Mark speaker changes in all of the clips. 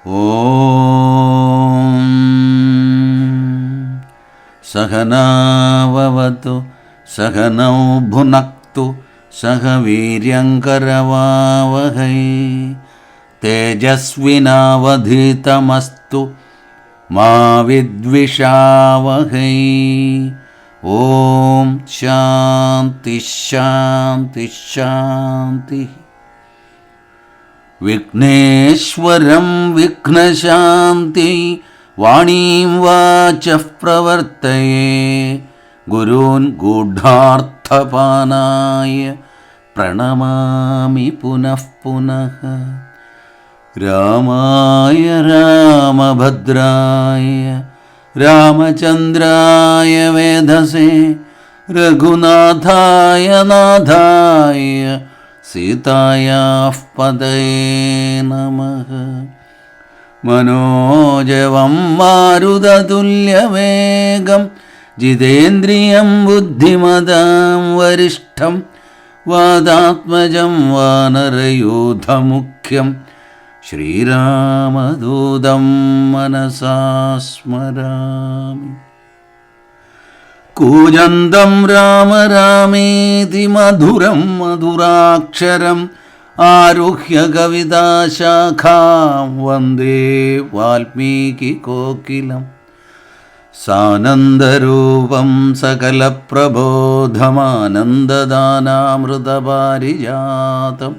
Speaker 1: ഓം സഹനാവവതു സഹനൗ ഭുനക്തു സഹ വീര്യങ്കരവാവഹൈ തേജസ്വിനാവധീതമസ്തു മാ വിദ്വിഷാവഹൈ. ഓം ശാന്തി ശാന്തി ശാന്തി. വിഘ്നേശ്വരം വിഘ്നശാന്തി വാണീം വാചഃ പ്രവർത്തയേ ഗുരൂൻ ഗൂഢാർത്ഥപാനായ പ്രണമാമി പുനഃ പുനഃ. രാമായ രാമഭദ്രായ രാമചന്ദ്രായ വേധസേ രഘുനാഥായ നാഥായ സീതായാഃ പതയേ നമഃ. മനോജവം മാരുതതുല്യവേഗം ജിതേന്ദ്രിയം ബുദ്ധിമതാം വരിഷ്ഠം വാതാത്മജം വാനരയൂഥമുഖ്യം ശ്രീരാമദൂതം മനസാ സ്മരാമി. കൂജന്തം രാമ രാമേതി മധുരം മധുരാക്ഷരം ആരുഹ്യ കവിതാശാഖാം വന്ദേ വാൽമീകികോകിലം. സാനന്ദരൂപം സകലപ്രബോധമാനന്ദദാനാമൃതപാരിജാതം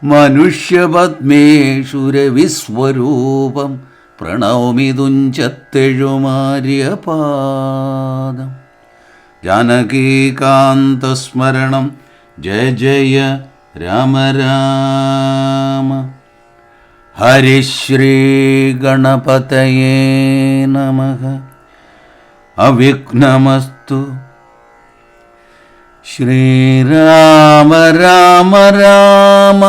Speaker 1: മനുഷ്യപദ്മേഷു രവിസ്വരൂപം പ്രണൗമി തുഞ്ചത്തെഴുമാര്യപാദം. ജാനകീകാന്തസ്മരണം ജയ ജയ രാമ രാമ. ഹരിശ്രീ ഗണപതയേ നമഃ. അവിഘ്നമസ്തു. ശ്രീരാമ രാമ രാമ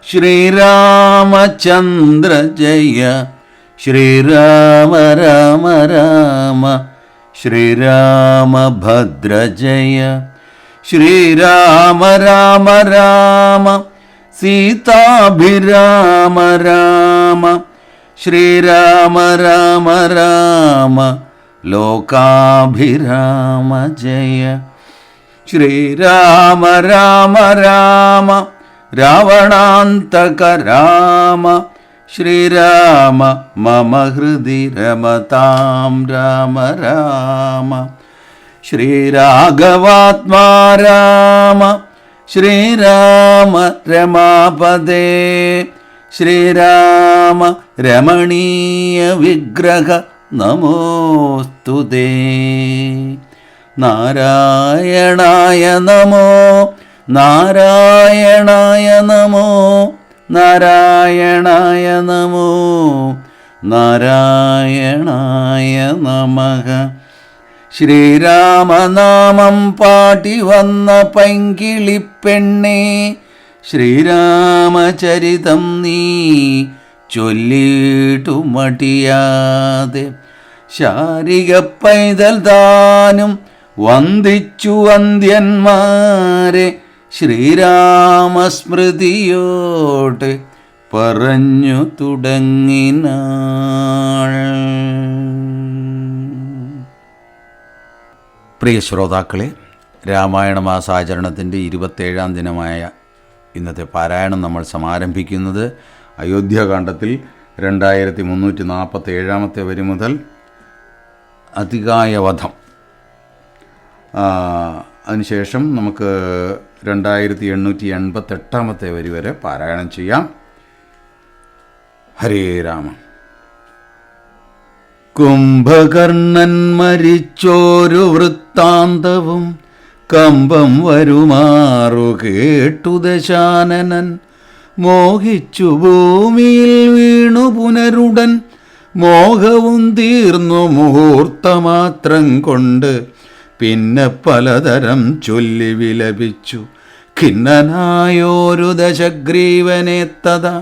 Speaker 1: ശ്രീരാമചന്ദ്ര ജയ ശ്രീരാമ രാമ രാമ ശ്രീരാമഭദ്ര ജയ ശ്രീരാമ രാമ രാമ സീതാഭിരാമ രാമ ശ്രീരാമ രാമ രാമ ലോകാഭിരാമ ജയ ശ്രീരാമ രാമ രാമ രാവണാന്തക രാമ ശ്രീരാമ മമ ഹൃദി രമതാം രാമ രാമ ശ്രീരാഘവാത്മാ രാമ ശ്രീരാമ രമാപദേ ശ്രീരാമ രമണീയ വിഗ്രഹ നമോസ്തുതേ. നാരായണായ നമോ നാരായണായ നമോ നാരായണായ നമോ നാരായണായ നമഃ. ശ്രീരാമനാമം പാടി വന്ന പൈങ്കിളിപ്പെണ്ണേ ശ്രീരാമചരിതം നീ ചൊല്ലിട്ടു മടിയാതെ. ശാരിക പൈതൽ താനും വന്ദിച്ചു വന്ദ്യന്മാരെ ശ്രീരാമസ്മൃതിയോട് പറഞ്ഞു തുടങ്ങിനാൾ. പ്രിയ ശ്രോതാക്കളെ, രാമായണ മാസാചരണത്തിൻ്റെ 27-ാം ദിനമായ ഇന്നത്തെ പാരായണം നമ്മൾ സമാരംഭിക്കുന്നത് അയോധ്യാകാണ്ഡത്തിൽ 2347 വരി മുതൽ അതികായവധം, അതിനുശേഷം നമുക്ക് 2888 വരി വരെ പാരായണം ചെയ്യാം. ഹരേ രാമ. കുംഭകർണൻ മരിച്ചോരു വൃത്താന്തവും കമ്പം വരുമാറു കേട്ടു ദശാനനൻ. മോഹിച്ചു ഭൂമിയിൽ വീണു പുനരുടൻ മോഹവും തീർന്നു മുഹൂർത്തമാത്രം കൊണ്ട്. പിന്നെ പലതരം ചൊല്ലി വിലപിച്ചു ഖിന്നനായോരു ദശഗ്രീവനെത്തതാ.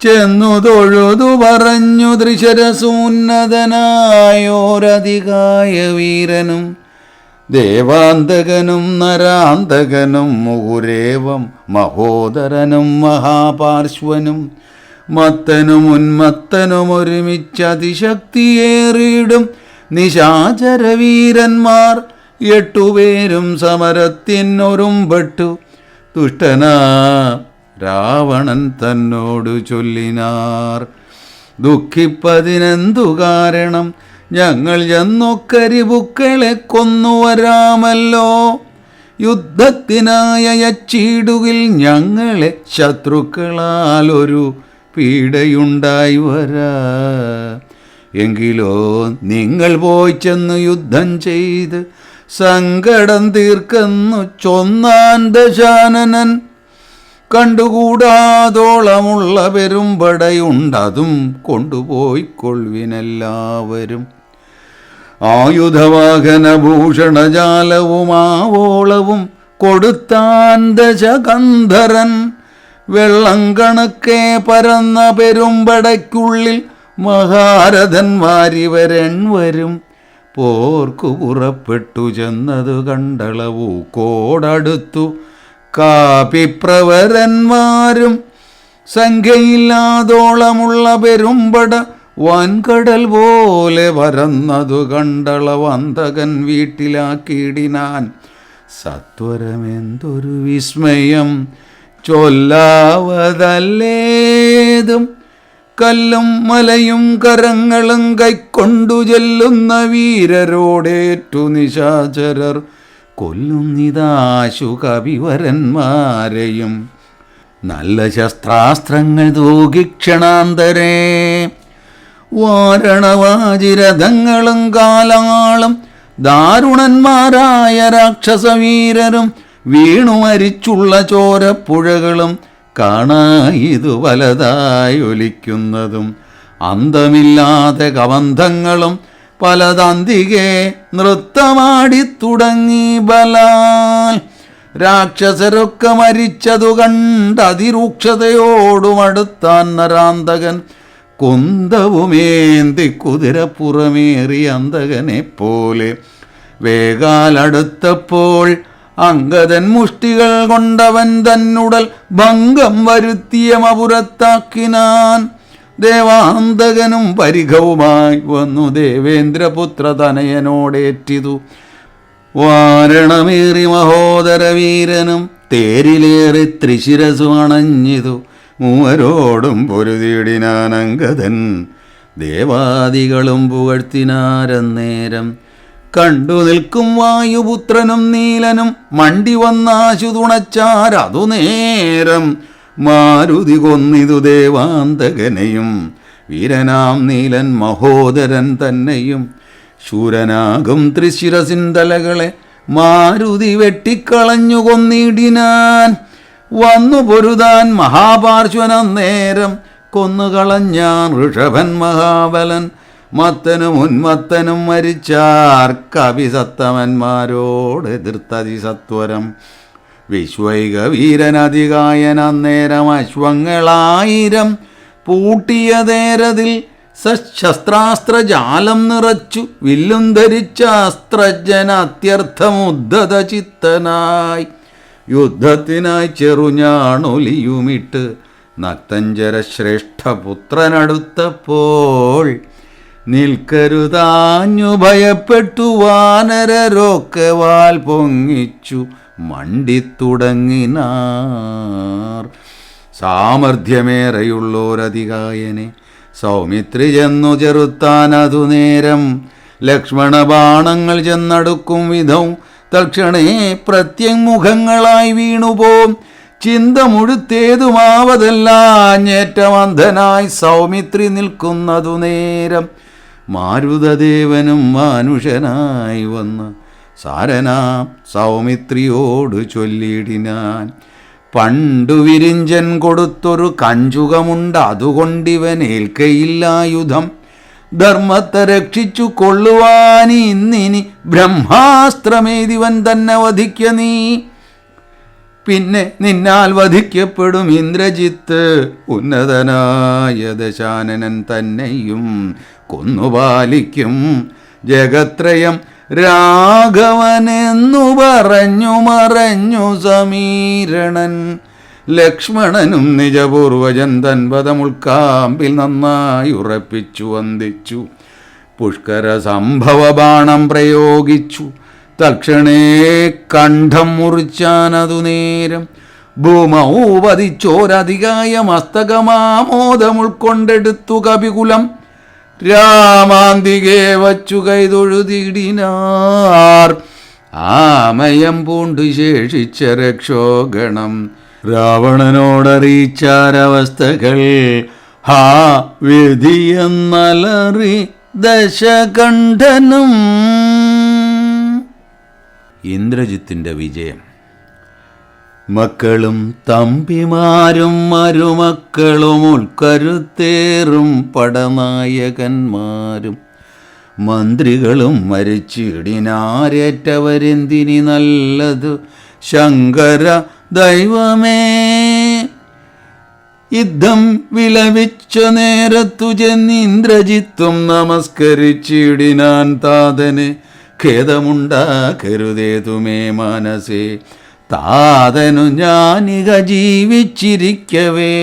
Speaker 1: ചെന്നു തൊഴുതു പറഞ്ഞു ത്രിശരസൂന്നതനായോരധികായ വീരനും ദേവാന്തകനും നരാന്തകനും മുഹുരേവം മഹോദരനും മഹാപാർശ്വനും മത്തനും ഉന്മത്തനും ഒരുമിച്ച് അതിശക്തിയേറിയിടും നിശാചരവീരന്മാർ 8 പേരും സമരത്തിനൊരുമ്പെട്ടു. ദുഷ്ടനാ രാവണൻ തന്നോടു ചൊല്ലിനാർ, ദുഃഖിപ്പതിനെന്തു കാരണം? ഞങ്ങൾ ചെന്നൊക്കരിപുക്കളെ കൊന്നുവരാമല്ലോ. യുദ്ധത്തിനായ യച്ചിടുകിൽ ഞങ്ങളെ ശത്രുക്കളാൽ ഒരു പീഡയുണ്ടായി വരാ. എങ്കിലോ നിങ്ങൾ പോയി ചെന്ന് യുദ്ധം ചെയ്ത് സങ്കടം തീർക്കെന്നു ചൊന്നാൻ ദശാനനൻ. കണ്ടുകൂടാതോളമുള്ള പെരുമ്പടയുണ്ടതും കൊണ്ടുപോയിക്കൊള്ളുവിനെല്ലാവരും. ആയുധവാഹനഭൂഷണജാലവും ആവോളവും കൊടുത്താൻ ദശകന്ധരൻ. വെള്ളം കണക്കെ പരന്ന പെരുമ്പടയ്ക്കുള്ളിൽ മഹാരഥന്മാരിവരെൺവരും. പോർക്കു പുറപ്പെട്ടു ചെന്നതു കണ്ടളവു കോടടുത്തു കാപിപ്രവരന്മാരും. സംഖ്യയില്ലാതോളമുള്ള പെരുമ്പട വൻകടൽ പോലെ പരന്നതു കണ്ടളവന്തകൻ വീട്ടിലാക്കിയിടിനാൻ. സത്വരമെന്തൊരു വിസ്മയം ചൊല്ലാവതല്ലേതും. കല്ലും മലയും കരങ്ങളും കൈക്കൊണ്ടു ചെല്ലുന്ന വീരരോടേറ്റു നിശാചരർ കൊല്ലുന്നിതാശു കവിവരന്മാരെയും. നല്ല ശസ്ത്രാസ്ത്രങ്ങൾ തൂകിക്ഷണാന്തരേ വാരണവാജിരഥങ്ങളും കാലാളും ദാരുണന്മാരായ രാക്ഷസവീരരും വീണു മരിച്ചുള്ള ചോരപ്പുഴകളും കാണായിതു പലതായി ഒലിക്കുന്നതും. അന്തമില്ലാതെ കബന്ധങ്ങളും പലതന്തികെ നൃത്തമാടിത്തുടങ്ങി ബലാൽ. രാക്ഷസരൊക്കെ മരിച്ചതു കണ്ടതിരൂക്ഷതയോടുമടുത്താൻ നരാന്തകൻ. കുന്തവുമേന്തി കുതിരപ്പുറമേറി അന്തകനെ പോലെ വേഗാലടുത്തപ്പോൾ അംഗദൻ മുഷ്ടികൾ കൊണ്ടവൻ തന്നുടൽ ഭംഗം വരുത്തിയ മപുരത്താക്കിനാൻ. ദേവാന്തകനും പരിഘവുമായി വന്നു ദേവേന്ദ്രപുത്ര തനയനോടേറ്റിതു. വാരണമേറി മഹോദരവീരനും തേരിലേറി ത്രിശിരസു അണഞ്ഞിതു. മൂവരോടും പൊരുതിയിടിനാൻ അംഗദൻ. ദേവാദികളും പുകഴ്ത്തിനാരന്നേരം. കണ്ടു നിൽക്കും വായുപുത്രനും നീലനും മണ്ടി വന്നാശു തുണച്ചാരതു നേരം. മാരുതി കൊന്നിതു ദേവാന്തകനെയും വീരനാം നീലൻ മഹോദരൻ തന്നെയും. ശൂരനാകും ത്രിശിരസിൻ തലകളെ മാരുതി വെട്ടിക്കളഞ്ഞു കൊന്നിടിനാൻ. വന്നു പൊരുതാൻ മഹാപാർശ്വനന്നേരം കൊന്നുകളഞ്ഞാൻ ഋഷഭൻ മഹാബലൻ. മത്തനും ഉന്മത്തനും മരിച്ചാർ കവിസത്തമന്മാരോട് എതിർത്തതിസത്വരം. വിശ്വൈക വീരനധികായൻ അന്നേരം അശ്വങ്ങളായിരം പൂട്ടിയ നേരതിൽ സശസ്ത്രാസ്ത്രജാലം നിറച്ചു വില്ലും ധരിച്ച അസ്ത്രജ്ഞൻ അത്യർത്ഥമുദ്ധത ചിത്തനായി. യുദ്ധത്തിനായി ചെറുഞാണൊലിയുമിട്ട് നക്തഞ്ചര ശ്രേഷ്ഠപുത്രനടുത്തപ്പോൾ നിൽക്കരുതാഞ്ഞു ഭയപ്പെട്ടു വാനരരൊക്കെ വാൽ പൊങ്ങിച്ചു മണ്ടിത്തുടങ്ങിനാർ. സാമർഥ്യമേറെയുള്ളോരധികായനെ സൗമിത്രി ചെന്നു ചെറുത്താനതു നേരം. ലക്ഷ്മണബാണങ്ങൾ ചെന്നടുക്കും വിധം തൽക്ഷണേ പ്രത്യങ്മുഖങ്ങളായി വീണുപോം. ചിന്ത മുഴുത്തേതുമാവതെല്ലാഞ്ഞേറ്റമന്ധനായി സൗമിത്രി നിൽക്കുന്നതു നേരം. മാരുതദേവനും മാനുഷനായി വന്ന് സാരനാം സൗമിത്രിയോടു ചൊല്ലിയിടിനാൻ. പണ്ടു വിരിഞ്ചൻ കൊടുത്തൊരു കഞ്ചുകമുണ്ട്, അതുകൊണ്ടിവനേൽക്കയില്ലായുധം. ധർമ്മത്തെ രക്ഷിച്ചു കൊള്ളുവാനിന്നിനി ബ്രഹ്മാസ്ത്രമേതിവൻ തന്നെ വധിക്ക നീ. പിന്നെ നിന്നാൽ വധിക്കപ്പെടും ഇന്ദ്രജിത്ത്. ഉന്നതനായ ദശാനനൻ തന്നെയും കൊന്നുപാലിക്കും ജഗത്രയം. രാഘവനെന്നു പറഞ്ഞു മറഞ്ഞു സമീരണൻ. ലക്ഷ്മണനും നിജപൂർവജൻ തൻ പദമുൾക്കാമ്പിൽ നന്നായി ഉറപ്പിച്ചു വന്ദിച്ചു. പുഷ്കര സംഭവ ബാണം പ്രയോഗിച്ചു. തക്ഷണേ കണ്ഠം മുറിച്ചാനതു നേരം ഭൂമൗപതിച്ചോരധികായ മസ്തകമാമോദം ഉൾക്കൊണ്ടെടുത്തു കപികുലം. രാമാന്തികെ വച്ചു കൈതൊഴുതിടിനാർ. ആമയം പൂണ്ടു ശേഷിച്ച രക്ഷോഗണം രാവണനോടറിയിച്ചാരവസ്ഥകൾ. ഹാ വിധിയെന്നലറി ദശകണ്ഠനും. ഇന്ദ്രജിത്തിന്റെ വിജയം. മക്കളും തമ്പിമാരും മരുമക്കളും ഉൾക്കരുത്തേറും പടനായകന്മാരും മന്ത്രികളും മരിച്ചിടിനാരേറ്റവരെന്തിനി നല്ലതു ശങ്കര ദൈവമേ. യുദ്ധം വിലപിച്ച നേരത്തു ചെന്നിന്ദ്രജിത്തും നമസ്കരിച്ചിടിനാൻ താതന്. ഖേദമുണ്ടാക്കരുതേതുമേ മനസ്സേ, താതനു ഞാനിക ജീവിച്ചിരിക്കവേ.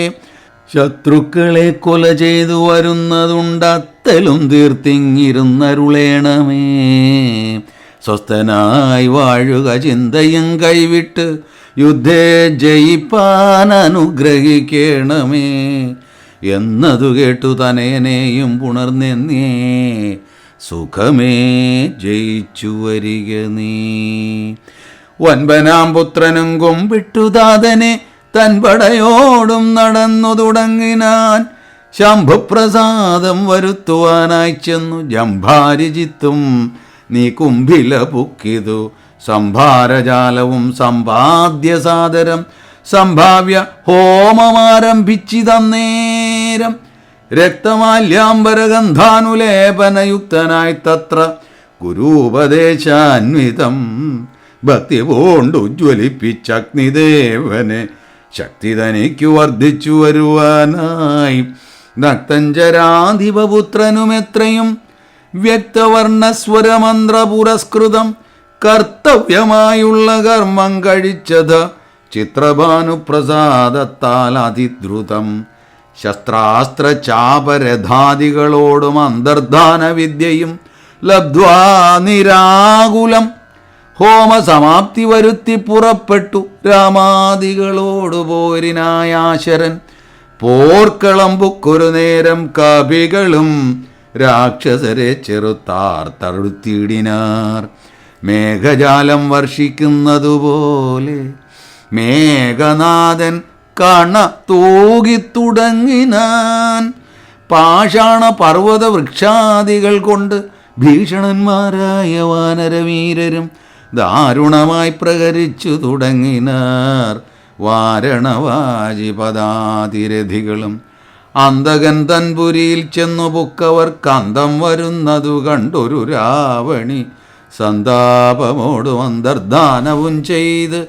Speaker 1: ശത്രുക്കളെ കൊല ചെയ്തു വരുന്നതുണ്ടത്തലും തീർത്തിങ്ങിരുന്നരുളേണമേ. സ്വസ്ഥനായി വാഴുക ചിന്തയും കൈവിട്ട് യുദ്ധേ ജയിപ്പാൻ അനുഗ്രഹിക്കണമേ. എന്നതു കേട്ടു തനയനെയും പുണർന്നെന്നേ സുഖമേ ജയിച്ചു വരിക നീ. വൻപനാം പുത്രനും കൊമ്പിട്ടു താതനെ തൻ പടയോടും നടന്നു തുടങ്ങിനാൻ. ശംഭുപ്രസാദം വരുത്തുവാനായി ചെന്നു ജംഭാരിജിത്തും നീ കുംഭില പുക്കിതു. സംഭാരജാലവും സമ്പാദ്യ സാദരം സംഭാവ്യ ഹോമമാരംഭിച്ചിതന്നേരം. രക്തമാല്യാംബരഗന്ധാനുലേപനയുക്തനായി തത്ര ഗുരുപദേശാന്വിതം ഭക്തി പൂണ്ടുജ്വലിപ്പിച്ച അഗ്നിദേവനെ ശക്തി തനിക്കു വർദ്ധിച്ചു വരുവാനായി. നക്തഞ്ചരാധിപപുത്രനുമെത്രയും വ്യക്തവർണ്ണസ്വരമന്ത്ര പുരസ്കൃതം കർത്തവ്യമായുള്ള കർമ്മം കഴിച്ചത് ചിത്രഭാനുപ്രസാദത്താൽ അതിദ്രുതം. ശസ്ത്രാസ്ത്ര ചാപരഥാദികളോടും അന്തർധാന വിദ്യയും ലബ്ധ്വാ നിരാകുലം ഹോമസമാപ്തി വരുത്തി പുറപ്പെട്ടു രാമാദികളോടു പോരിനായാശരൻ. പോർക്കളമ്പുക്കൊരു നേരം കപികളും രാക്ഷസരെ ചെറുത്താർ തഴുത്തിടിനാർ. മേഘജാലം വർഷിക്കുന്നതുപോലെ മേഘനാഥൻ കണ തൂകിത്തുടങ്ങിനാൻ. പാഷാണ പർവ്വത വൃക്ഷാദികൾ കൊണ്ട് ഭീഷണന്മാരായ വാനരവീരരും ദാരുണമായി പ്രഹരിച്ചു തുടങ്ങിനാർ. വാരണവാജിപദാതിരഥികളും അന്തകൻ തൻപുരിയിൽ ചെന്നു പുക്കവർക്ക് അന്തം വരുന്നതു കണ്ടൊരു രാവണി സന്താപമോടും അന്തർധാനവും ചെയ്ത്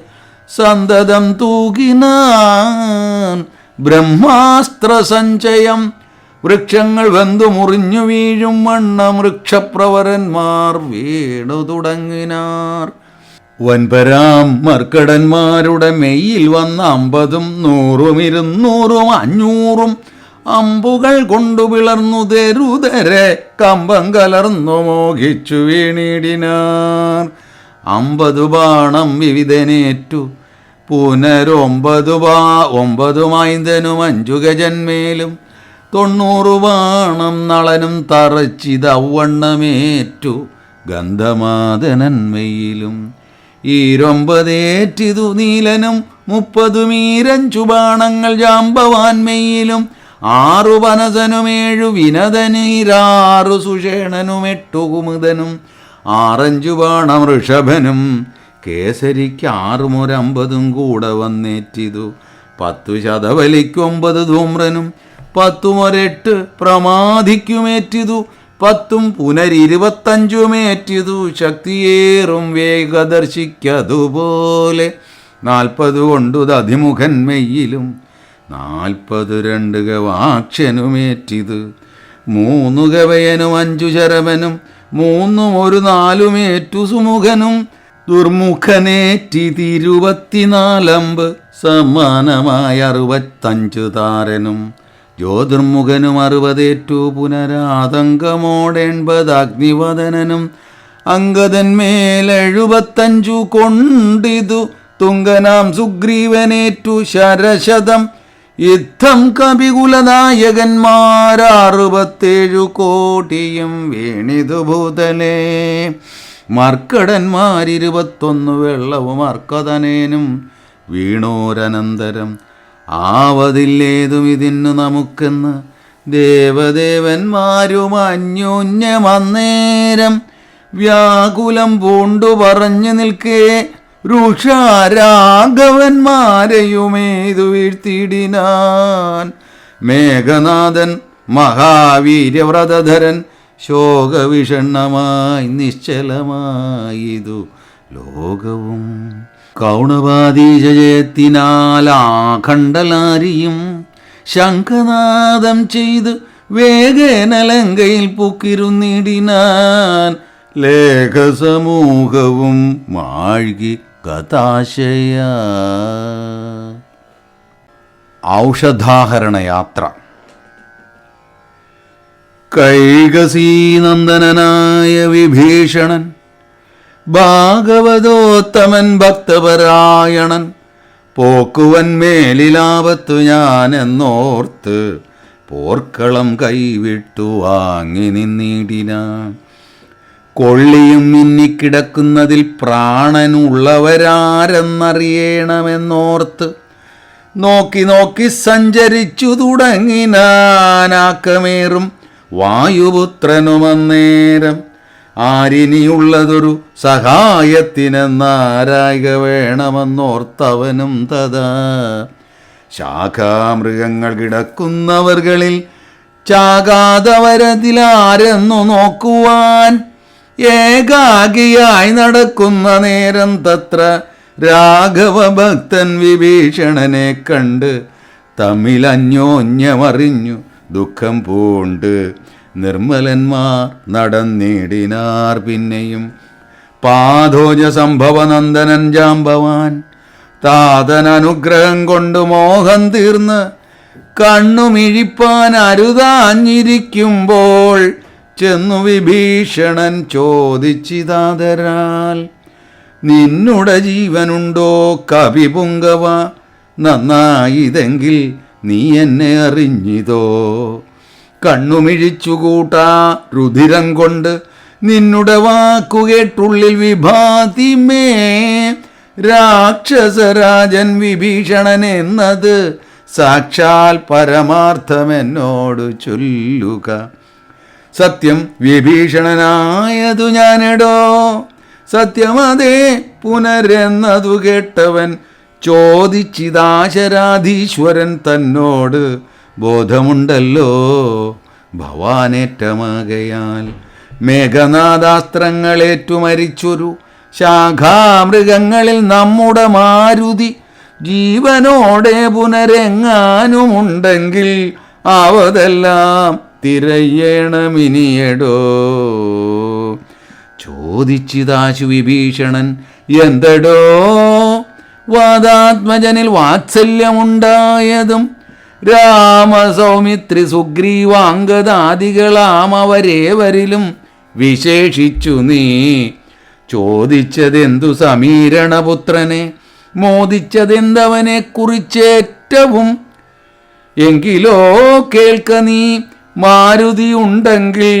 Speaker 1: സന്തതം തൂകിനാൻ ബ്രഹ്മാസ്ത്ര സഞ്ചയം. വൃക്ഷങ്ങൾ വെന്തു മുറിഞ്ഞു വീഴും വണ്ണം വൃക്ഷപ്രവരന്മാർ വീണു തുടങ്ങിനാർ. വൻപരാം മർക്കടന്മാരുടെ മെയ്യിൽ വന്ന 50, 100, 200, 500 അമ്പുകൾ കൊണ്ടു പിളർന്നു തെരുതരെ കമ്പം കലർന്നു മോഹിച്ചു വീണിടിനാർ. 50 ബാണം വിവിധനേറ്റു പുനരൊമ്പതു മൈന്ദനും 5 ഗജന്മേലും 90 ബാണം നളനും തറച്ചിതവണ്ണമേറ്റു ഗന്ധമാദനന്മയിലും. 29 നീലനും 30 മീരഞ്ചു ബാണങ്ങൾ ജാമ്പവാൻമയിലും. 6 വനസനും 7 വിനതനീരാറു സുഷേണനും 8 കുമുദനും 6 ബാണം ഋഷഭനും. കേസരിക്ക് 6 മുരമ്പതും കൂടെ വന്നേറ്റിതു. 10 ശതവലിക്ക് 9 ധൂമ്രനും 10 മുര8 പ്രമാധിക്കുമേറ്റിതു. 10 പുനർ25 ശക്തിയേറും വേഗദർശിക്കതുപോലെ. 40 കൊണ്ടു ദധിമുഖൻ മെയ്യിലും 42 ഗവാക്ഷനുമേറ്റിത്. 3 ഗവയനും 5 ശരവനും 3 ഒരു 4 സുമുഖനും ദുർമുഖനേറ്റി 24 സമാനമായ 65 താരനും ജ്യോതിർമുഖനും 60 പുനരാതങ്കമോട് 80 അഗ്നിവദനനും അംഗതന്മേൽ 75 കൊണ്ടിതു തുങ്കനാം സുഗ്രീവനേറ്റു ശരശതം യുദ്ധം കപികുലനായകന്മാർ 67 കോടിയും വീണിതു ഭൂതലേ മർക്കടന്മാർ 21 വെള്ളവും അർക്കതനേനും വീണോരനന്തരം ആവതില്ലേതും ഇതിന്നു നമുക്കെന്ന് ദേവദേവന്മാരും അന്യോന്യമന്നേരം വ്യാകുലം പൂണ്ടു പറഞ്ഞു നിൽക്കേ ഋഷാരാഘവന്മാരെയുമേതു വീഴ്ത്തിയിടിനാൻ മേഘനാഥൻ മഹാവീര്യവ്രതധരൻ ശോകവിഷണ്ണമായി നിശ്ചലമായിതു ലോകവും കൗണവാദീജയത്തിനാൽ ആഖണ്ഡലാരിയും ശംഖനാദം ചെയ്ത് വേഗേന ലങ്കയിൽ പൊക്കിരുന്നിടിനാൻ ലേഖസമൂഹവും മാഴ്കി കഥാശയ. ഔഷധാഹരണ യാത്ര. കൈകസീനന്ദനായ വിഭീഷണൻ ഭാഗവതോത്തമൻ ഭക്തപരായണൻ പോക്കുവൻ മേലിലാപത്തു ഞാനെന്നോർത്ത് പോർക്കളം കൈവിട്ടു വാങ്ങി നിന്നിടിനാൻ. കൊള്ളിയും മിന്നിക്കിടക്കുന്നതിൽ പ്രാണനുള്ളവരാരെന്നറിയണമെന്നോർത്ത് നോക്കി നോക്കി സഞ്ചരിച്ചു തുടങ്ങിനാനാക്കമേറും വായുപുത്രനുമന്നേരം ആരിനിയുള്ളതൊരു സഹായത്തിനെന്നാരായിക വേണമെന്നോർത്തവനും തഥാ ശാഖാമൃഗങ്ങൾ കിടക്കുന്നവർകളിൽ ചാകാതവരതിലാരെന്നു നോക്കുവാൻ ഏകാകിയായി നടക്കുന്ന നേരം തത്ര രാഘവഭക്തൻ വിഭീഷണനെ കണ്ട് തമ്മിൽ അന്യോന്യമറിഞ്ഞു ദുഃഖം പൂണ്ട് നിർമ്മലന്മാർ നടന്നിടിനാർ. പിന്നെയും പാദോജ സംഭവനന്ദനൻ ജാമ്പവാൻ താതനനുഗ്രഹം കൊണ്ട് മോഹം തീർന്ന് കണ്ണുമിഴിപ്പാൻ അരുതാഞ്ഞിരിക്കുമ്പോൾ ചെന്നു വിഭീഷണൻ ചോദിച്ചിതാദരാൽ നിന്നുടെ ജീവനുണ്ടോ കവിപുങ്കവ നന്നായിതെങ്കിൽ നീ എന്നെ അറിഞ്ഞിതോ കണ്ണുമിഴിച്ചുകൂട്ടാ രുധിരം കൊണ്ട് നിന്നുടെ വാക്കുകേട്ടുള്ളിൽ വിഭാതിമേ രാക്ഷസരാജൻ വിഭീഷണൻ എന്നത് സാക്ഷാൽ പരമാർത്ഥമെന്നോട് ചൊല്ലുക. സത്യം വിഭീഷണനായതു ഞാനെടോ സത്യമതേ പുനരെന്നതു കേട്ടവൻ ചോദിച്ചിതാശരാധീശ്വരൻ തന്നോട് ബോധമുണ്ടല്ലോ ഭവാനേറ്റമാകയാൽ മേഘനാദാസ്ത്രങ്ങളേറ്റു മരിച്ചൊരു ശാഖാമൃഗങ്ങളിൽ നമ്മുടെ മാരുതി ജീവനോടെ പുനരെങ്ങാനുമുണ്ടെങ്കിൽ അവതെല്ലാം തിരയണമിനിയടോ. ചോദിച്ചിതാശു വിഭീഷണൻ എന്തടോ വാദാത്മജനിൽ വാത്സല്യമുണ്ടായതും രാമസൗമിത്രി സുഗ്രീവാംഗദാദികളാം അവരേവരിലും വിശേഷിച്ചു നീ ചോദിച്ചതെന്തു സമീരണപുത്രനെ മോദിച്ചതെന്തവനെ കുറിച്ചേറ്റവും എങ്കിലോ കേൾക്ക നീ മാരുതി ഉണ്ടെങ്കിൽ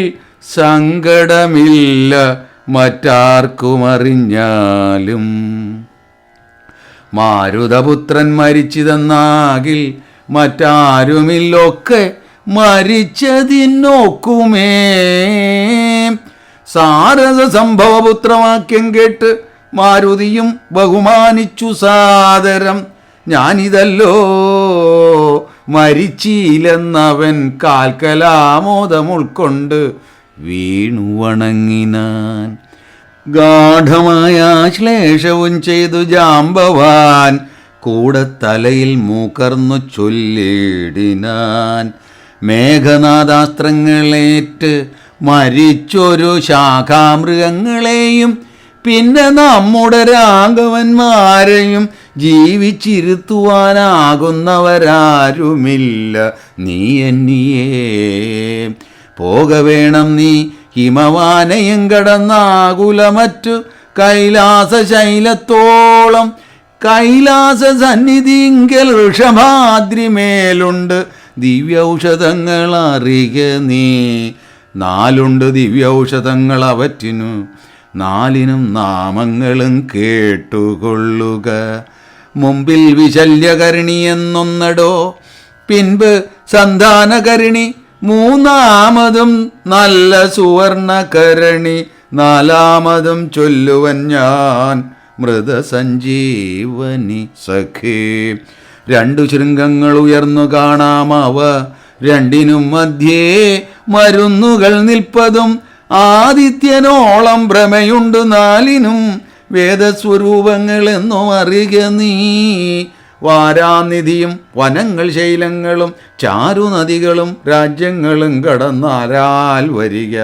Speaker 1: സങ്കടമില്ല മറ്റാർക്കും അറിഞ്ഞാലും മാരുതപുത്രൻ മരിച്ചിതെന്നാകിൽ മറ്റാരുമില്ലൊക്കെ മരിച്ചതിനൊക്കുമേ. സാരഥ സംഭവപുത്രവാക്യം കേട്ട് മാരുതിയും ബഹുമാനിച്ചു സാദരം ഞാനിതല്ലോ മരിച്ചില്ലെന്നവൻ കാൽക്കലാമോദം ഉൾക്കൊണ്ട് വീണു വണങ്ങിനാൻ. ഗാഠമായ ശ്ലേഷവും ചെയ്തു ജാമ്പവാൻ കൂടെ തലയിൽ മൂക്കർന്നു ചൊല്ലിടിനാൻ. മേഘനാദാസ്ത്രങ്ങളേറ്റ് മരിച്ചൊരു ശാഖാമൃഗങ്ങളെയും പിന്നെ നമ്മുടെ രാഘവന്മാരെയും ജീവിച്ചിരുത്തുവാനാകുന്നവരാരുമില്ല. നീ എന്നിയേ പോകവേണം നീ ഹിമവാനയും കടന്നാകുലമറ്റു കൈലാസശൈലത്തോളം. കൈലാസ സന്നിധിങ്കൽ ഋഷഭാദ്രിമേലുണ്ട് ദിവ്യൗഷധങ്ങൾ അറിക നീ. 4 ദിവ്യൗഷധങ്ങൾ അവറ്റിനു, 4നും നാമങ്ങളും കേട്ടുകൊള്ളുക. മുമ്പിൽ വിശല്യകർണി എന്നൊന്നടോ, പിൻപ് സന്താനകർണി, 3ാമതും നല്ല സുവർണകരണി, 4ാമതും ചൊല്ലുവൻ ഞാൻ മൃതസഞ്ജീവനി സഖേ. 2 ശൃംഗങ്ങൾ ഉയർന്നു കാണാമവ, 2നും മധ്യേ മരുന്നുകൾ നിൽപ്പതും. ആദിത്യനോളം ഭ്രമയുണ്ട് 4നും വേദസ്വരൂപങ്ങളെന്നും അറിക നീ. വാരാനിധിയും വനങ്ങൾ ശൈലങ്ങളും ചാരുനദികളും രാജ്യങ്ങളും കടന്നാരാൽ വരിക.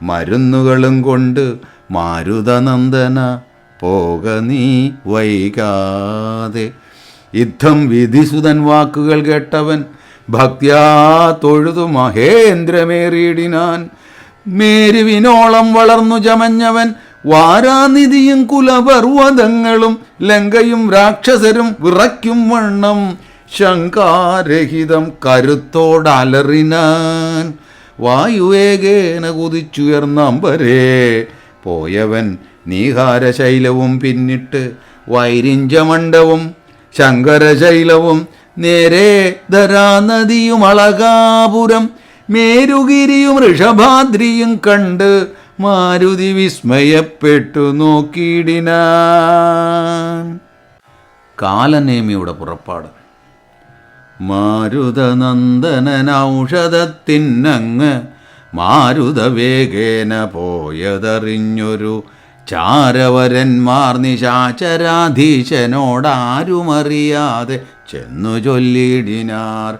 Speaker 1: മരുന്നുകളും കൊണ്ട് മാരുതനന്ദന പോക നീ വൈകാതെ. യുദ്ധം വിധിസുതൻ വാക്കുകൾ കേട്ടവൻ ഭക്ത്യാ തൊഴുതു മഹേന്ദ്രമേറിയിടിനാൻ. മേരുവിനോളം വളർന്നു ചമഞ്ഞവൻ വാരാനിധിയും കുലപർവ്വതങ്ങളും ലങ്കയും രാക്ഷസരും വിറയ്ക്കും വണ്ണം ശങ്കാരഹിതം കരുത്തോടലറിനാൻ. വായുവേഗേന കുതിച്ചുയർന്നമ്പരേ പോയവൻ നീഹാരശൈലവും പിന്നിട്ട് വൈരിഞ്ചമണ്ഡവും ശങ്കരശൈലവും നേരെ ധരാനദിയും അളകാപുരം മേരുഗിരിയും ഋഷഭാദ്രിയും കണ്ട് മാരുതി വിസ്മയപ്പെട്ടു നോക്കിയിടിനാൻ. കാലനേമിയുടെ പുറപ്പാട്. മാരുതനന്ദനനൗഷധത്തിനങ്ങ് മാരുതവേഗേന പോയതറിഞ്ഞൊരു ചാരവരന്മാർ നിശാചരാധീശനോടാരുമറിയാതെ ചെന്നു ചൊല്ലിടിനാർ.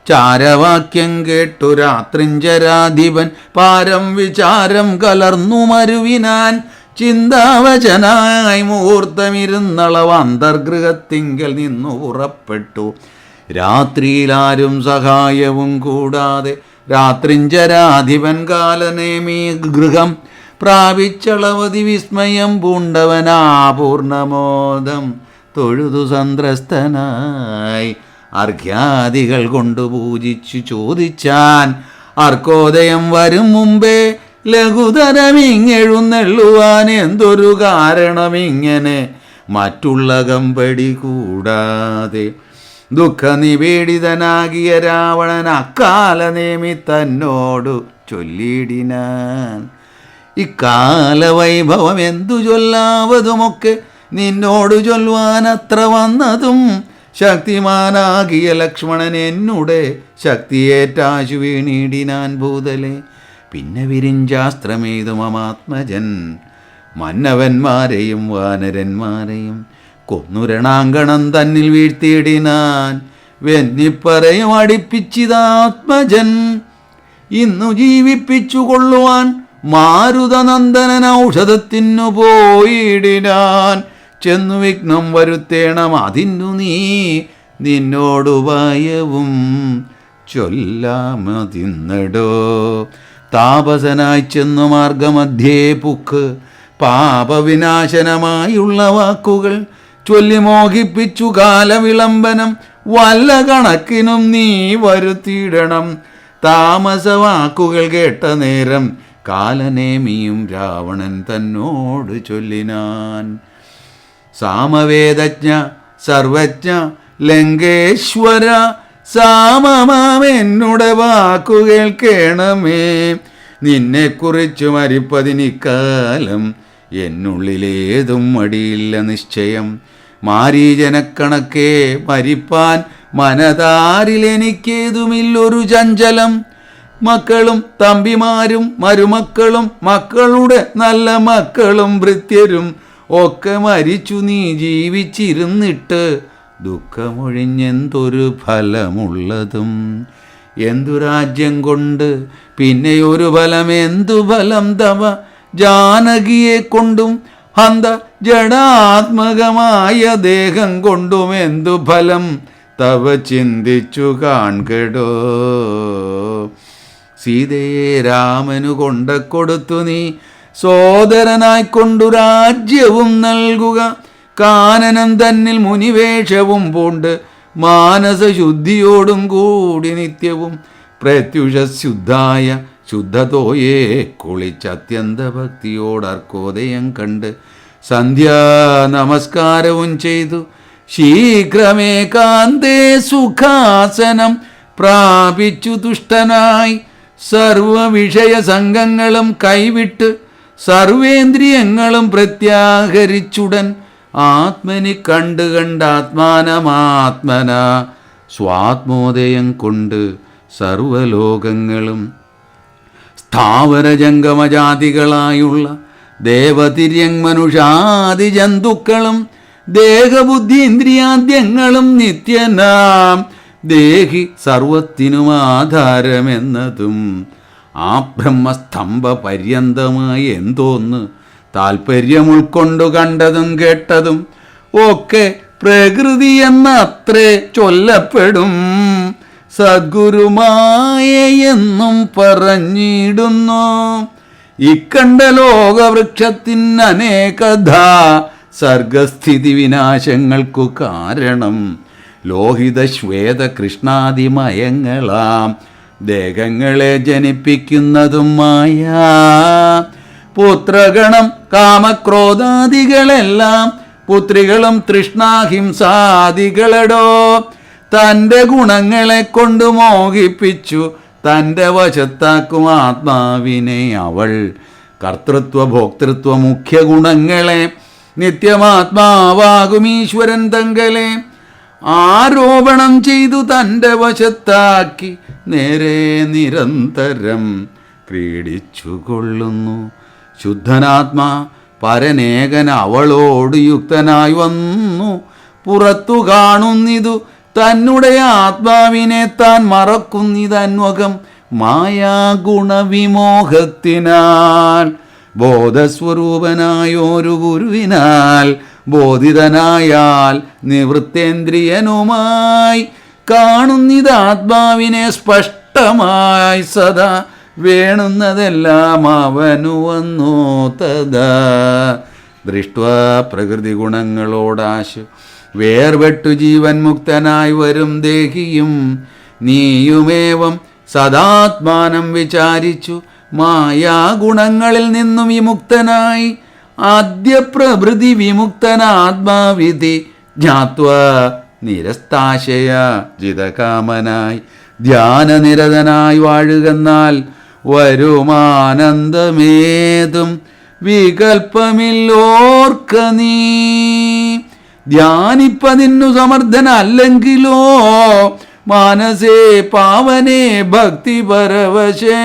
Speaker 1: ചാരവാക്യം കേട്ടു രാത്രിഞ്ചരാധിപൻ പാരം വിചാരം കലർന്നു മരുവിനാൻ. ചിന്താവചനായി മുഹൂർത്തമിരുന്നളവ് അന്തർഗൃഹത്തിങ്കൽ നിന്നു പുറപ്പെട്ടു. രാത്രിയിലാരും സഹായവും കൂടാതെ രാത്രിഞ്ചരാധിപൻ കാലനേമി ഗൃഹം പ്രാപിച്ചളവതി വിസ്മയം പൂണ്ടവനാപൂർണമോദം തൊഴുതു സന്ത്രസ്തനായി അർഘ്യാദികൾ കൊണ്ടു പൂജിച്ചു ചോദിച്ചാൻ. അർക്കോദയം വരും മുമ്പേ ലഘുതരമിങ്ങെഴുന്നെള്ളുവാൻ എന്തൊരു കാരണമിങ്ങനെ മറ്റുള്ള കമ്പടി കൂടാതെ. ദുഃഖനിവേടിതനാകിയ രാവണൻ അക്കാലനേമി തന്നോടു ചൊല്ലിടിനാൻ. ഇക്കാലവൈഭവം എന്തു ചൊല്ലാവതുമൊക്കെ നിന്നോടു ചൊല്ലുവാൻ അത്ര വന്നതും. ശക്തിമാനാകിയ ലക്ഷ്മണൻ എന്നുടെ ശക്തിയേറ്റാശു വീണിടിനാൻ ഭൂതലെ. പിന്നെ വിരിഞ്ചാസ്ത്രമേതു മമാത്മജൻ മന്നവന്മാരെയും വാനരന്മാരെയും കൊന്നുരണാങ്കണം തന്നിൽ വീഴ്ത്തിയിടിനാൻ. വെന്നിപ്പറയും അടിപ്പിച്ചിതാത്മജൻ ഇന്നു ജീവിപ്പിച്ചു കൊള്ളുവാൻ മാരുതനന്ദനൻ ഔഷധത്തിനു പോയിടിനാൻ. ചെന്നു വിഘ്നം വരുത്തേണം അതിന്നു നീ നിന്നോടുപായവും ചൊല്ലാമതിന്നടോ. താപസനായി ചെന്നു മാർഗമധ്യേ പുക്ക് പാപവിനാശനമായുള്ള വാക്കുകൾ ചൊല്ലി മോഹിപ്പിച്ചു കാലവിളംബനം വല്ല കണക്കിനും നീ വരുത്തിയിടണം. താമസവാക്കുകൾ കേട്ട നേരം കാലനേമിയും രാവണൻ തന്നോട് ചൊല്ലിനാൻ. സാമവേദജ്ഞ സർവജ്ഞ ലങ്കേശ്വര സാമമാമെന്നുടെ വാക്കു കേൾക്കേണമേ. നിന്നെക്കുറിച്ചു മരിപ്പതിനിക്കാലം എന്നുള്ളിലേതും മടിയില്ല നിശ്ചയം. മാരീജനക്കണക്കെ മരിപ്പാൻ മനതാരിലെനിക്കേതുമില്ലൊരു ചഞ്ചലം. മക്കളും തമ്പിമാരും മരുമക്കളും മക്കളുടെ നല്ല മക്കളും ഭൃത്യരും ഒക്കെ മരിച്ചു നീ ജീവിച്ചിരുന്നിട്ട് ദുഃഖമൊഴിഞ്ഞെന്തൊരു ഫലമുള്ളതും. എന്തു രാജ്യം കൊണ്ട് പിന്നെയൊരു ഫലം എന്തു ഫലം തവ ജാനകിയെ കൊണ്ടും അന്ത ജഡാത്മകമായ ദേഹം കൊണ്ടുമെന്തു ഫലം തവ ചിന്തിച്ചു കാൺകെടോ. സീതയെ രാമനു കൊടുത്തു നീ സോദരനായിക്കൊണ്ടു രാജ്യവും നൽകുക. കാനനം തന്നിൽ മുനിവേഷവും പൂണ്ട് മാനസശുദ്ധിയോടും കൂടി നിത്യവും പ്രത്യുഷശുദ്ധായ ശുദ്ധതോയെ കുളിച്ചത്യന്ത ഭക്തിയോടർക്കോദയം കണ്ട് സന്ധ്യാ നമസ്കാരവും ചെയ്തു ശീഘ്രമേ കാന്തേ സുഖാസനം പ്രാപിച്ചു തുഷ്ടനായി സർവവിഷയ സംഘങ്ങളും കൈവിട്ട് സർവേന്ദ്രിയങ്ങളും പ്രത്യാഹരിച്ചുടൻ ആത്മനി കണ്ടാത്മാനമാത്മന സ്വാത്മോദയം കൊണ്ട് സർവലോകങ്ങളും സ്ഥാവരജംഗമജാതികളായുള്ള ദേവതിര്യങ് മനുഷ്യാദി ജന്തുക്കളും ദേഹബുദ്ധീന്ദ്രിയാദ്യങ്ങളും നിത്യനാം ദേഹി സർവത്തിനും ആധാരമെന്നതും ആ ബ്രഹ്മസ്തംഭ പര്യന്തമായി എന്തോന്ന് താൽപ്പര്യം ഉൾക്കൊണ്ടു കണ്ടതും കേട്ടതും ഒക്കെ പ്രകൃതി എന്നത്രേ ചൊല്ലപ്പെടും. സദ്ഗുരുമായെന്നും പറഞ്ഞിടുന്നു. ഇക്കണ്ട ലോകവൃക്ഷത്തിന് അനേകഥ സർഗസ്ഥിതി വിനാശങ്ങൾക്കു കാരണം ലോഹിത ശ്വേത കൃഷ്ണാദിമയങ്ങളാം ദേഹങ്ങളെ ജനിപ്പിക്കുന്നതും മായ. പുത്രഗണം കാമക്രോധാദികളെല്ലാം പുത്രികളും തൃഷ്ണാഹിംസാദികളടോ തൻ്റെ ഗുണങ്ങളെ കൊണ്ട് മോഹിപ്പിച്ചു തൻ്റെ വശത്താക്കും ആത്മാവിനെ അവൾ. കർത്തൃത്വ ഭോക്തൃത്വ മുഖ്യ ഗുണങ്ങളെ നിത്യമാത്മാവാകും ഈശ്വരൻ തങ്കലെ ആരോപണം ചെയ്തു തൻ്റെ വശത്താക്കി നേരെ നിരന്തരം ക്രീഡിച്ചുകൊള്ളുന്നു. ശുദ്ധനാത്മാ പരനേകൻ അവളോട് യുക്തനായി വന്നു പുറത്തു കാണുന്നിതു തന്നെ ആത്മാവിനെ താൻ മറക്കുന്നിതന്വകം മായാഗുണവിമോഹത്തിനാൽ. ബോധസ്വരൂപനായോരു ഗുരുവിനാൽ ബോധിതനായാൽ നിവൃത്തേന്ദ്രിയനുമായി കാണുന്നിതാത്മാവിനെ സ്പഷ്ടമായി സദാ വേണുന്നതെല്ലാം അവനു വന്നു തദാ. ദൃഷ്ട്വാ പ്രകൃതി ഗുണങ്ങളോടാശു വേർപെട്ടു ജീവൻ മുക്തനായി വരും ദേഹിയും നീയുമേവം സദാത്മാനം വിചാരിച്ചു മായാഗുണങ്ങളിൽ നിന്നും വിമുക്തനായി ആദ്യ പ്രഭൃതി വിമുക്തനാത്മാവിധി ജ്ഞാത്വാ നിരസ്താശയ ജിതകാമനായി ധ്യാനനിരതനായി വാഴുകന്നാൽ വരുമാനന്ദമേതും വികൽപ്പമില്ലോർക്ക നീ. ധ്യാനിപ്പതിന്നു സമർത്ഥനല്ലെങ്കിലോ മാനസേ പാവനേ ഭക്തി പരവശേ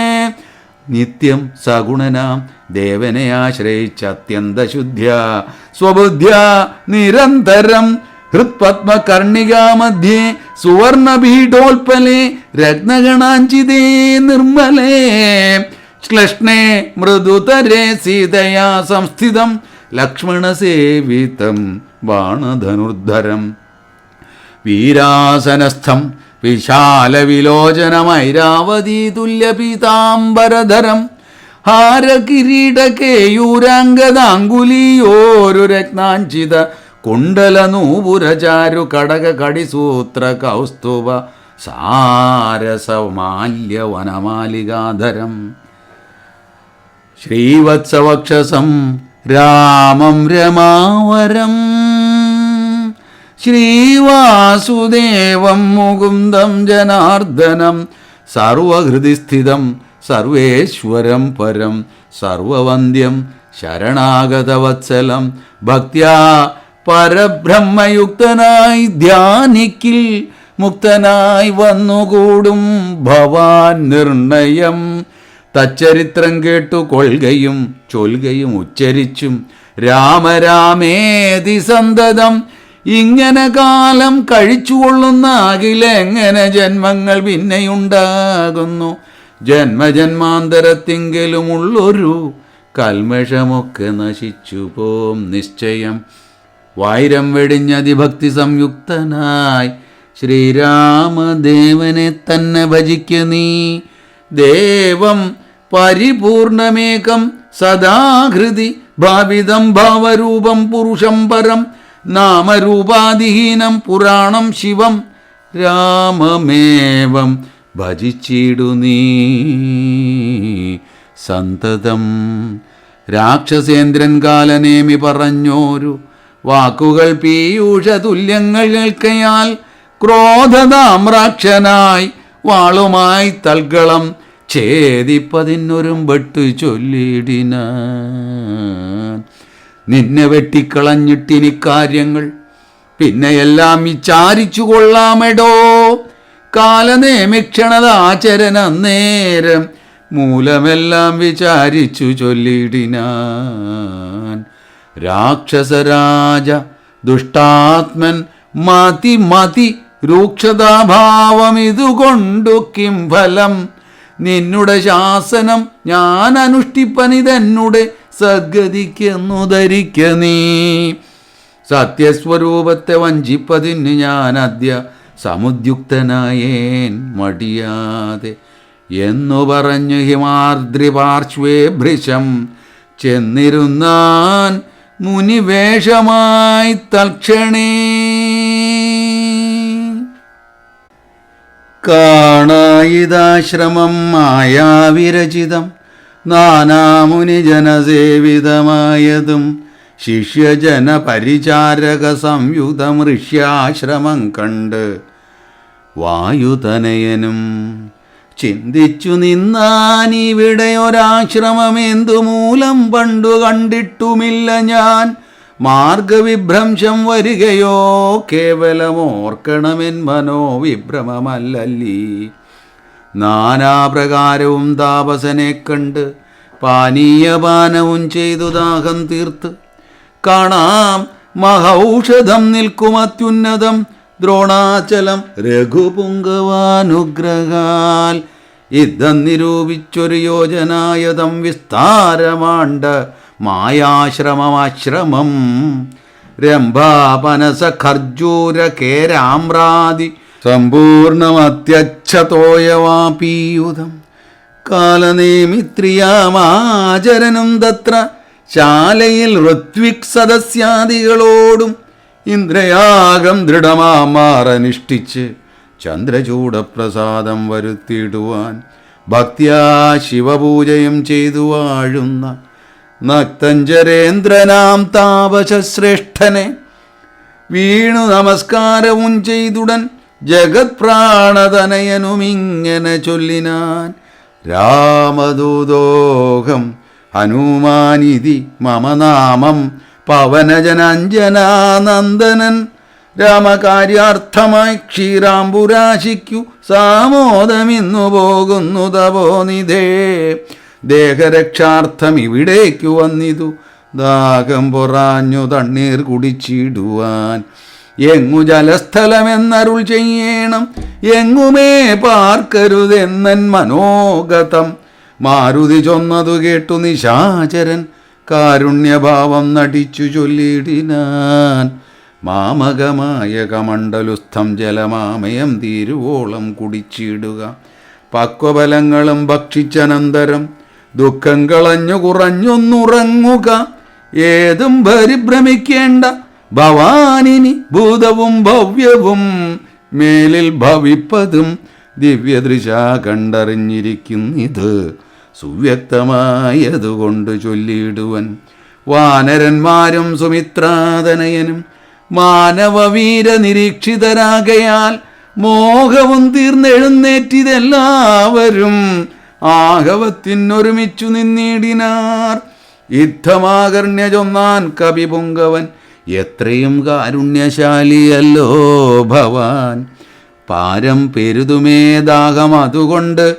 Speaker 1: നിത്യം സഗുണനാം ദേവനെ ആശ്രയിച്ച അത്യന്ത ശുദ്ധ്യ സ്വബുദ്ധ്യ നിരന്തരം ഹൃത്പത്മകർണികാമധ്യേ സുവർണപീഠോൽപലേ രത്നഗണാഞ്ചിതേ നിർമ്മലേ ശ്ലഷ്ണേ മൃദുതരേ സീതയാ സംസ്ഥിതം ലക്ഷ്മണസേവിതം ബാണധനുർധരം വീരാസനസ്ഥം വിശാലവിലോചനമൈരാവതീ തുല്യപീതാംബരധരം ഹാരകിരീടകേയൂരാംഗദാങ്കുലീയോരു രത്നാഞ്ചിത കുണ്ടലനൂപുരചാരു കടക കടിസൂത്ര കൗസ്തുഭ സാരസമാല്യവനമാലികാധരം ശ്രീവത്സവക്ഷസം രാമം രമാവരം ശ്രീവാസുദേവം മുകുന്ദം ജനാർദ്ദനം സർവഹൃദിസ്ഥിതം സർവേശ്വരം പരം സർവവന്ദ്യം ശരണാഗതവത്സലം ഭക്ത്യാ പരബ്രഹ്മയുക്തനായി ധ്യാനിക്കിൽ മുക്തനായി വന്നുകൂടും ഭവാൻ നിർണയം. തച്ചരിത്രം കേട്ടു കൊள்കയും ചൊൽകയും ഉച്ചരിച്ചും രാമരാമേതി സന്തതം ഇങ്ങനെ കാലം കഴിച്ചുകൊള്ളുന്ന അഖിലെങ്ങനെ ജന്മങ്ങൾ പിന്നെയുണ്ടാകുന്നു. ജന്മജന്മാന്തരത്തിങ്കലുമുള്ളൊരു കൽമഷമൊക്കെ നശിച്ചു പോം നിശ്ചയം. വൈരം വെടിഞ്ഞതിഭക്തി സംയുക്തനായി ശ്രീരാമദേവനെ തന്നെ ഭജിക്ക നീ. ദേവം പരിപൂർണമേകം സദാഹൃതി ഭാവിതം ഭാവരൂപം പുരുഷം പരം നാമരൂപാദിഹീനം പുരാണം ശിവം രാമമേവം ഭജിച്ചിടു നീ സന്തതം. രാക്ഷസേന്ദ്രൻ കാലനേമി പറഞ്ഞോരു വാക്കുകൾ പീയൂഷ തുല്യങ്ങൾ കേൾക്കയാൽ ക്രോധതാമ്രാക്ഷനായി വാളുമായി തൽക്കളം ഛേദിപ്പതിനൊരുമ്പെട്ടു ചൊല്ലിടിനാൻ. നിന്നെ വെട്ടിക്കളഞ്ഞിട്ടിനി കാര്യങ്ങൾ പിന്നെയെല്ലാം വിചാരിച്ചു കൊള്ളാമെടോ. കാലനേമിക്ഷണതാചരൻ അന്നേരം മൂലമെല്ലാം വിചാരിച്ചു ചൊല്ലിടിനാൻ. രാക്ഷസരാജ ദുഷ്ടാത്മൻ മതി മതി രൂക്ഷതാഭാവം ഇതുകൊണ്ടു കിം ഫലം. നിന്നുടെ ശാസനം ഞാൻ അനുഷ്ഠിപ്പനിതെന്നുടെ സദ്ഗതിക്കെന്നു ധരിക്ക നീ. സത്യസ്വരൂപത്തെ വഞ്ചിപ്പതിന് ഞാൻ അദ്യ സമുദ്യുക്തനായേൻ മടിയാതെ എന്നു പറഞ്ഞു ഹിമാർദ്രി പാർശ്വേ ഭൃശം ചെന്നിരുന്നാൻ മുനിവേഷമായി തൽക്ഷണേ. കാണായിതാശ്രമം മായാവിരചിതം നാനാമുനിജനസേവിതമായതും ശിഷ്യജന പരിചാരക സംയുതം ഋഷ്യാശ്രമം കണ്ട് വായുതനയനും ചിന്തിച്ചു നിന്നാനിവിടെയൊരാശ്രമമെന്തുമൂലം പണ്ടു കണ്ടിട്ടുമില്ല ഞാൻ. മാർഗവിഭ്രംശം വരികയോ കേവലമോർക്കണമെൻ മനോവിഭ്രമമല്ലല്ലീ. നാനാപ്രകാരവും താപസനെ കണ്ട് പാനീയപാനവും ചെയ്തു ദാഹം തീർത്ത് കാണാം മഹൌഷധം നിൽക്കും അത്യുന്നതം ദ്രോണാചലം രഘുപുങ്കവാനുഗ്രഹാൽ. യുദ്ധം നിരൂപിച്ചൊരു യോജനായതം വിസ്താരമാണ്ട മായാശ്രമമാശ്രമം. രംഭാപനസ ഖർജൂര കേരാമ്രാദി സമ്പൂർണമത്യച്ഛതോയവാപീയുധം. കാലനേമിത്രിയാമാചരനും തത്ര ശാലയിൽ ഋത്വിക് സദസ്യാദികളോടും ഇന്ദ്രയാഗം ദൃഢമാമാറനുഷ്ഠിച്ച് ചന്ദ്രചൂഡപ്രസാദം വരുത്തിയിടുവാൻ ഭക്ത്യാ ശിവപൂജയും ചെയ്തു വാഴുന്ന നക്തഞ്ചരേന്ദ്രനാം താപസശ്രേഷ്ഠനെ വീണു നമസ്കാരവും ചെയ്തുടൻ ജഗത് പ്രാണതനയനുമിങ്ങനെ ചൊല്ലിനാൻ. രാമദൂതോഹം ഹനുമാനിതി മമ നാമം പവനജനഞ്ജനാനന്ദനൻ. രാമകാര്യാർത്ഥമായി ക്ഷീരാംബുരാശിക്കു സാമോദമിന്നു പോകുന്നു തപോനിധേ. ദേഹരക്ഷാർത്ഥം ഇവിടേക്കു വന്നിതു ദാഹം പൊറാഞ്ഞു തണ്ണീർ കുടിച്ചിടുവാൻ. എങ്ങു ജലസ്ഥലമെന്നരുൾ ചെയ്യണം എങ്ങുമേ പാർക്കരുതെന്നൻ മനോഗതം. മാരുതി ചൊന്നതു കേട്ടു നിശാചരൻ കാരുണ്യഭാവം നടിച്ചു ചൊല്ലിടിനാൻ. മാമകമായ കമണ്ഡലുസ്ഥം ജലമാമയം തീരുവോളം കുടിച്ചിടുക. പക്വബലങ്ങളും ഭക്ഷിച്ചനന്തരം ദുഃഖം കളഞ്ഞു കുറഞ്ഞൊന്നുറങ്ങുക. ഏതും പരിഭ്രമിക്കേണ്ട ഭവാനിനി ഭൂതവും ഭവ്യവും മേലിൽ ഭവിപ്പതും ദിവ്യദൃശ കണ്ടറിഞ്ഞിരിക്കുന്നിത് സുവ്യക്തമായതുകൊണ്ട് ചൊല്ലിയിടുവൻ. വാനരന്മാരും സുമിത്രാതനയനും മാനവവീര നിരീക്ഷിതരാകയാൽ മോഹവും തീർന്നെഴുന്നേറ്റിതെല്ലാവരും ആഹവത്തിനൊരുമിച്ചു നിന്നിടിനാർ. യുദ്ധമാകർണ്യ ചൊന്നാൻ കവിപുങ്കവൻ എത്രയും കാരുണ്യശാലിയല്ലോ ഭവാൻ. പാരം പെരുതുമേ ദാഹം അതുകൊണ്ട്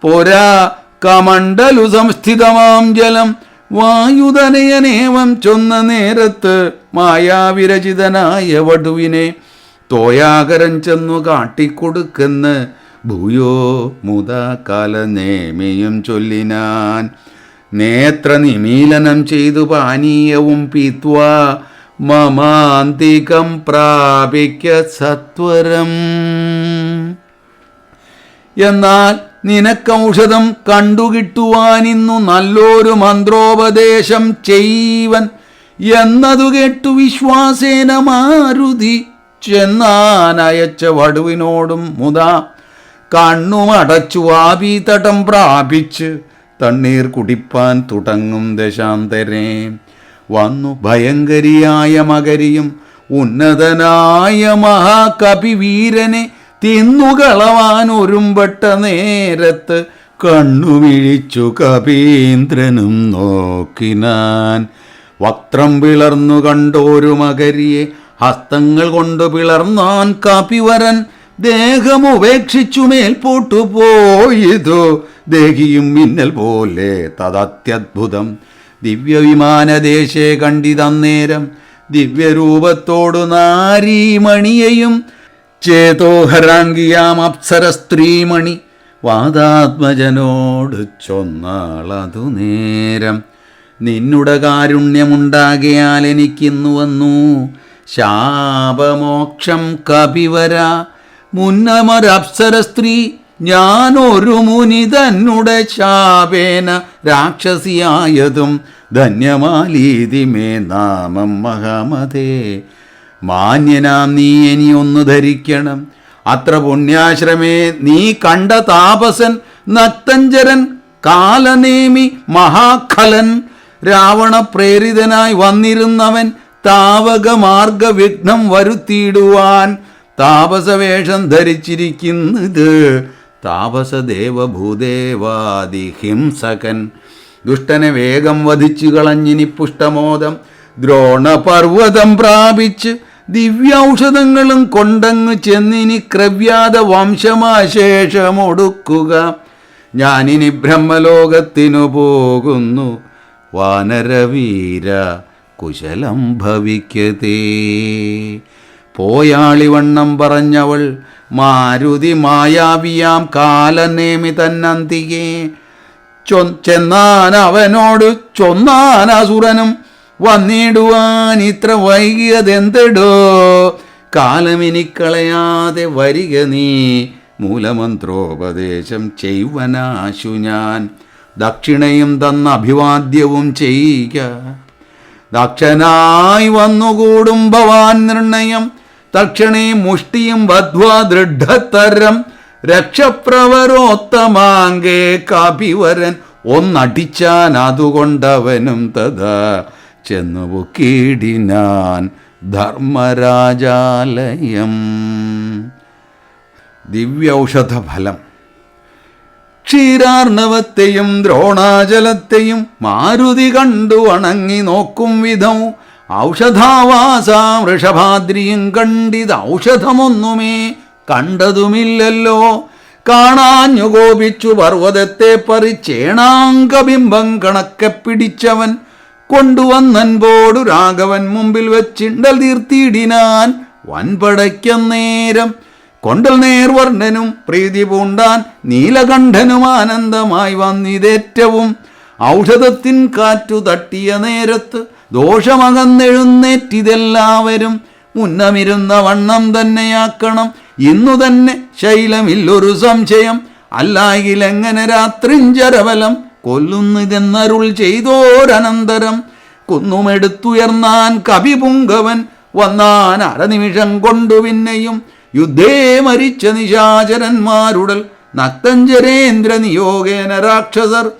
Speaker 1: പോരാ കമണ്ഡലു സംസ്ഥിതമാം ജലം. വായുതനയനേവം ചൊന്ന നേരത്ത് മായാവിരചിതനായ വടുവിനെ തോയാകരൻ ചെന്നു കാട്ടിക്കൊടുക്കെന്ന് ഭൂയോ മുതാ കാലനേമിയും ചൊല്ലിനാൻ. നേത്രനിമീലനം ചെയ്തു പാനീയവും പീത്വാ മമാന്തികം പ്രാപിക്ക സത്വരം. എന്നാൽ നിനക്കൗഷധം കണ്ടുകിട്ടുവാനിന്നു നല്ലൊരു മന്ത്രോപദേശം ചെയ്വൻ എന്നതു കേട്ടു വിശ്വാസേന മാരുതി ചെന്നാനയച്ച വടുവിനോടും മുതാ കണ്ണുമടച്ചു ആപീതടം പ്രാപിച്ച് തണ്ണീർ കുടിപ്പാൻ തുടങ്ങും ദശാന്തരേ. വന്നു ഭയങ്കരിയായ മകരിയും ഉന്നതനായ മഹാകപിവീരനെ തിന്നുകളവാൻ ഒരുമ്പെട്ട നേരത്ത് കണ്ണുമിഴിച്ചു കപീന്ദ്രനും നോക്കിനാൻ. വക്രം പിളർന്നു കണ്ടോരു മകരിയെ ഹസ്തങ്ങൾ കൊണ്ട് പിളർന്നാൻ കപിവരൻ. ദേഹമുപേക്ഷിച്ചു മേൽപോട്ടു പോയിതു ദേഹിയും മിന്നൽ പോലെ തദത്യദ്ഭുതം. ദിവ്യവിമാനദേശേ കണ്ടിതന്നേരം ദിവ്യരൂപത്തോടു നാരീമണിയെയും ചേതോഹരാംഗിയാം അപ്സര സ്ത്രീമണി വാദാത്മജനോട് ചൊന്നാളതു നേരം. നിന്നുടെ കാരുണ്യമുണ്ടാകയാൽ എനിക്കിന്നു വന്നു ശാപമോക്ഷം കപിവര. മുന്നമൊരപ്സര സ്ത്രീ ഞാനൊരു മുനി തന്നെ ശാപേന രാക്ഷസിയായതും ധന്യമാലീതി മേ നാമം മഹാമതേ. മാന്യനാം നീ ഇനി ഒന്ന് ധരിക്കണം. അത്ര പുണ്യാശ്രമേ നീ കണ്ട താപസൻ നക്തഞ്ചരൻ കാലനേമി മഹാഖലൻ രാവണ പ്രേരിതനായി വന്നിരുന്നവൻ താവകമാർഗ വിഘ്നം വരുത്തിയിടുവാൻ താപസവേഷം ധരിച്ചിരിക്കുന്നത് താപസദേവഭൂദേവാദിഹിംസകൻ. ദുഷ്ടനെ വേഗം വധിച്ചു കളഞ്ഞിനി പുഷ്ടമോദം ദ്രോണപർവ്വതം പ്രാപിച്ച് ദിവ്യൌഷധങ്ങളും കൊണ്ടങ്ങ് ചെന്നിനി ക്രവ്യാത വംശമാശേഷമൊടുക്കുക. ഞാനിനി ബ്രഹ്മലോകത്തിനു പോകുന്നു വാനരവീര കുശലം ഭവിക്കതേ. പോയാളിവണ്ണം പറഞ്ഞവൾ മാരുതി മായാവിയാം കാലനേമി തന്നന്തികെ ചെന്നാൻ അവനോട് ചൊന്നാൻ അസുരനും വന്നിടുവാൻ ഇത്ര വൈകിയതെന്തെടോ. കാലമിനിക്കളയാതെ വരിക നീ മൂലമന്ത്രോപദേശം ചെയ്വനാശു ഞാൻ. ദക്ഷിണയും തന്ന അഭിവാദ്യവും ചെയ്യുക. ദക്ഷനായി വന്നുകൂടും ഭവാൻ നിർണയം തക്ഷണേ മുഷ്ടിയും ബദ്ധ്വാ ദൃഢതരം. രക്ഷപ്രവരോത്തമാങ്കേ കപിവരൻ ഒന്നടിച്ചാൻ അതുകൊണ്ടവനും തഥാ ചെന്നു പൊക്കിടിനാൻ ധർമ്മരാജാലയം. ദിവ്യൌഷധഫലം. ക്ഷീരാർണവത്തെയും ദ്രോണാചലത്തെയും മാരുതി കണ്ടു വണങ്ങി നോക്കും വിധം ഔഷധാവാസാം വൃഷഭാദ്രിയും കണ്ടിത് ഔഷധമൊന്നുമേ കണ്ടതുമില്ലല്ലോ. കാണാഞ്ഞു കോപിച്ചു പർവ്വതത്തെ പറിച്ചേണാങ്കബിംബം കണക്കെ പിടിച്ചവൻ കൊണ്ടുവന്നൻപോടു രാഘവൻ മുമ്പിൽ വെച്ചിണ്ടൽ തീർത്തിയിടിനാൻ വൻപടയ്ക്കന്നേരം. കൊണ്ടൽ നേർവർണ്ണനും പ്രീതി പൂണ്ടാൻ നീലകണ്ഠനും ആനന്ദമായി വന്നിതേറ്റവും. ഔഷധത്തിൻ കാറ്റു തട്ടിയ നേരത്ത് ദോഷമകന്നെഴുന്നേറ്റിതെല്ലാവരും മുന്നമിരുന്ന വണ്ണം തന്നെയാക്കണം. ഇന്നു തന്നെ ശൈലമില്ലൊരു സംശയം. അല്ലായിലെങ്ങനെ രാത്രിഞ്ചരബലം കൊല്ലുന്നിതെന്നരുൾ ചെയ്തോരനന്തരം. കുന്നുമെടുത്തുയർന്നാൻ കവിപുങ്കവൻ വന്നാൻ അരനിമിഷം കൊണ്ടു പിന്നെയും. യുദ്ധേ മരിച്ച നിശാചരന്മാരുടൽ നക്തഞ്ചരേന്ദ്ര നിയോഗേന രാക്ഷസർ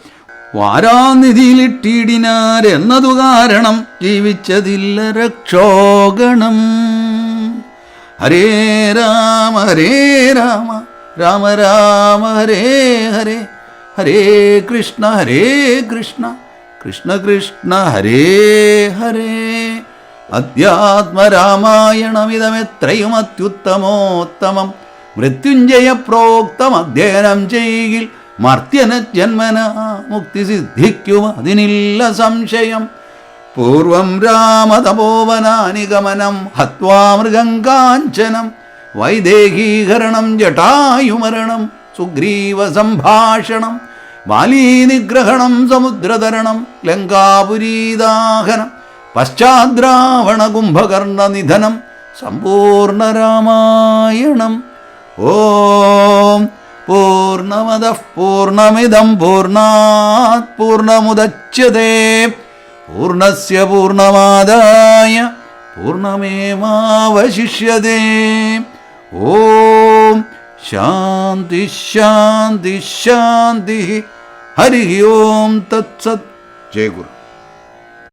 Speaker 1: വാരാനിധിയിലിട്ടിടിനാരെന്നതു കാരണം ജീവിച്ചതില്ല രക്ഷോഗണം. ഹരേ രാമ രാമ രാമ ഹരേ ഹരേ ഹരേ കൃഷ്ണ കൃഷ്ണ കൃഷ്ണ ഹരേ ഹരേ. അധ്യാത്മരാമായണമിതമെത്രയും അത്യുത്തമോത്തമം. മൃത്യുഞ്ജയ പ്രോക്തം അധ്യയനം ചെയ്യിൽ മർത്യന ജന്മന മുക്തി സിദ്ധിക്കും അതിനില്ല സംശയം. പൂർവം രാമതപോവനാനിഗമനം ഹത്വാ മൃഗം കാഞ്ചനം വൈദേഹീകരണം ജടായുമരണം സുഗ്രീവ സംഭാഷണം ബാലീനിഗ്രഹണം സമുദ്രതരണം ലങ്കാപുരീദാഹനം പശ്ചാദ്രാവണ കുംഭകർണ നിധനം സമ്പൂർണ്ണ രാമായണം. ഓം പൂർണ്ണമദഃ പൂർണ്ണമിദം പൂർണ്ണാത് പൂർണ്ണമുദച്യതേ പൂർണ്ണസ്യ പൂർണ്ണമാദായ പൂർണ്ണമേവാവശിഷ്യതേ. ഓം ശാന്തി ശാന്തി ശാന്തി. ഹരി ഓം തത്സത്. ജയ ഗുരു.